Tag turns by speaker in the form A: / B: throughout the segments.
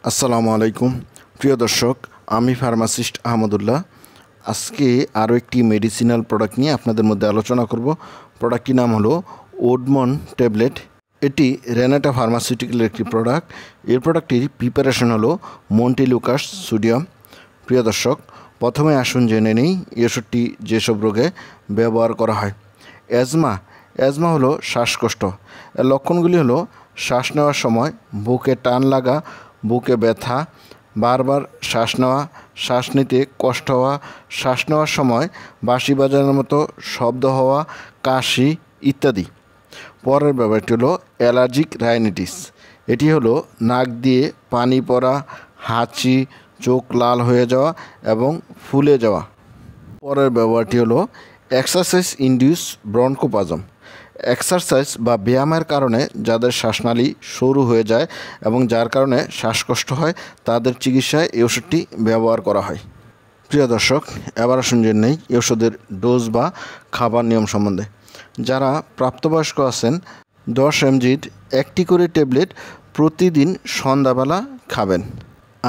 A: আসসালামু আলাইকুম প্রিয় দর্শক, আমি ফার্মাসিস্ট আহমদুল্লাহ। আজকে আরও একটি মেডিসিনাল প্রোডাক্ট নিয়ে আপনাদের মধ্যে আলোচনা করব। প্রোডাক্টটির নাম হলো ওডমন ট্যাবলেট। এটি রেনাটা ফার্মাসিউটিক্যালের একটি প্রোডাক্ট। এর প্রোডাক্টটির প্রিপারেশন হলো মন্টিলুকাস সোডিয়াম। প্রিয় দর্শক, প্রথমে আসুন জেনে নেই এই ওষুধটি যেসব রোগে ব্যবহার করা হয়। অ্যাজমা হলো শ্বাসকষ্ট। এর লক্ষণগুলি হলো শ্বাস নেওয়ার সময় বুকে টান লাগা, বুকে ব্যথা, বারবার শ্বাস নেওয়া, শ্বাস নিতে কষ্ট হওয়া, শ্বাস নেওয়ার সময় বাঁশি বাজানোর মতো শব্দ হওয়া, কাশি ইত্যাদি। পরের ব্যাপারটি হলো অ্যালার্জিক রাইনাইটিস। এটি হলো নাক দিয়ে পানি পড়া, হাঁচি, চোখ লাল হয়ে যাওয়া এবং ফুলে যাওয়া। পরের ব্যবহারটি হলো এক্সারসাইজ ইনডিউস ব্রঙ্কোপাজম। এক্সারসাইজ বা ব্যায়ামের কারণে যাদের শ্বাসনালী সরু হয়ে যায় এবং যার কারণে শ্বাসকষ্ট হয়, তাদের চিকিৎসায় এই ওষুধটি ব্যবহার করা হয়। প্রিয় দর্শক, এবার আসুন জেনে নেই এই ওষুধের ডোজ বা খাবার নিয়ম সম্বন্ধে। যারা প্রাপ্তবয়স্ক আছেন 10 mgর একটি করে ট্যাবলেট প্রতিদিন সন্ধ্যাবেলা খাবেন।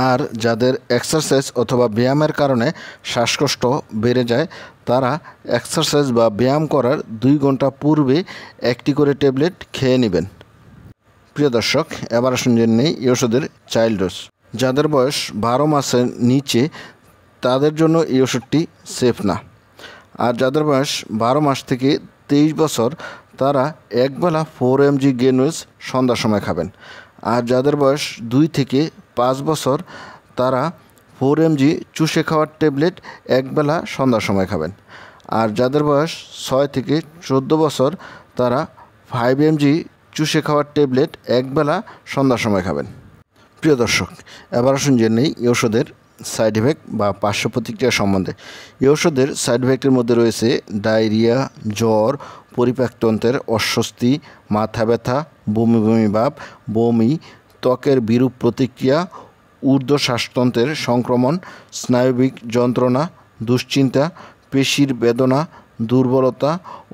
A: আর যাদের এক্সারসাইজ অথবা ব্যায়ামের কারণে শ্বাসকষ্ট বেড়ে যায়, তারা এক্সারসাইজ বা ব্যায়াম করার 2 ঘন্টা পূর্বে একটি করে ট্যাবলেট খেয়ে নেবেন। প্রিয় দর্শক, এবার আসুন জেনে নেই এই ওষুধের চাইল্ড ডোজ। যাদের বয়স 12 মাসের নিচে, তাদের জন্য এই ওষুধটি সেফ না। আর যাদের বয়স 12 মাস থেকে 23 বছর, তারা একবেলা 4 mg গেনুয়েজ সন্ধ্যার সময় খাবেন। আর যাদের বয়স 2 থেকে 5 বছর, তারা 4 mg চুষে খাওয়ার ট্যাবলেট একবেলা সন্ধ্যার সময় খাবেন। আর যাদের বয়স 6 থেকে 14 বছর, তারা 5 mg চুষে খাওয়ার ট্যাবলেট একবেলা সন্ধ্যার সময় খাবেন। প্রিয় দর্শক, এবার আসুন জেনে নেই এই ওষুধের সাইড ইফেক্ট বা পার্শ্ব প্রতিক্রিয়া সম্বন্ধে। এই ওষুধের সাইড ইফেক্টের মধ্যে রয়েছে ডায়রিয়া, জ্বর, পরিপাকতন্ত্রের অস্বস্তি, মাথা ব্যথা, বমি বমি ভাব, বমি, ত্বকের বিরূপ প্রতিক্রিয়া, ঊর্ধ্ব শ্বাসতন্ত্রের সংক্রমণ, স্নায়বিক যন্ত্রণা, দুশ্চিন্তা, পেশির বেদনা, দুর্বলতা,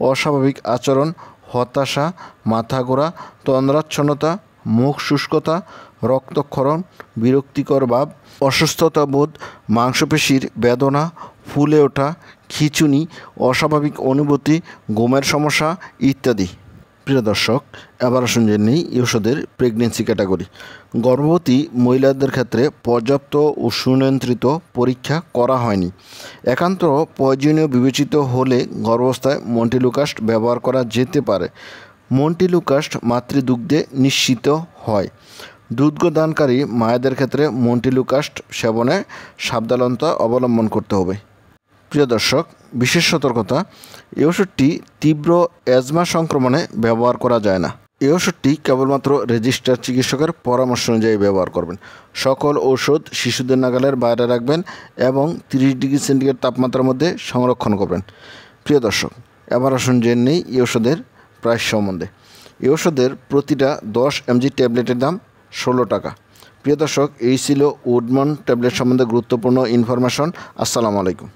A: অস্বাভাবিক আচরণ, হতাশা, মাথা ঘোরা, তন্দ্রাচ্ছন্নতা, মুখ শুষ্কতা, রক্তক্ষরণ, বিরক্তিকর ভাব, অসুস্থতা বোধ, মাংসপেশির বেদনা, ফুলে ওঠা, খিঁচুনি, অস্বাভাবিক অনুভূতি, ঘুমের সমস্যা ইত্যাদি। প্রিয় দর্শক, এবার আসুন জেনে নিই এই ওষুধের প্রেগনেন্সি ক্যাটাগরি। গর্ভবতী মহিলাদের ক্ষেত্রে পর্যাপ্ত ও সুনিয়ন্ত্রিত পরীক্ষা করা হয়নি। একান্ত প্রয়োজনীয় বিবেচিত হলে গর্ভাবস্থায় মন্টিলুকাস্ট ব্যবহার করা যেতে পারে। মন্টিলুকাস্ট মাতৃদুগ্ধে নিশ্চিত হয়। দুগ্ধদানকারী মায়েদের ক্ষেত্রে মন্টিলুকাস্ট সেবনে সাবধানতা অবলম্বন করতে হবে। প্রিয় দর্শক, বিশেষ সতর্কতা: এই ওষুধটি তীব্র অ্যাজমা সংক্রমণে ব্যবহার করা যায় না। এই ওষুধটি কেবলমাত্র রেজিস্টার চিকিৎসকের পরামর্শ অনুযায়ী ব্যবহার করবেন। সকল ঔষধ শিশুদের নাগালের বাইরে রাখবেন এবং 30 ডিগ্রি সেন্টিগ্রেড তাপমাত্রার মধ্যে সংরক্ষণ করবেন। প্রিয় দর্শক, এবার আসুন জেনে নেই এই ওষুধের প্রাইস সম্বন্ধে। এই ওষুধের প্রতিটা 10 mg ট্যাবলেটের দাম 16 টাকা। প্রিয় দর্শক, এই ছিল ওডমন ট্যাবলেট সম্বন্ধে গুরুত্বপূর্ণ ইনফরমেশন। আসসালামু আলাইকুম।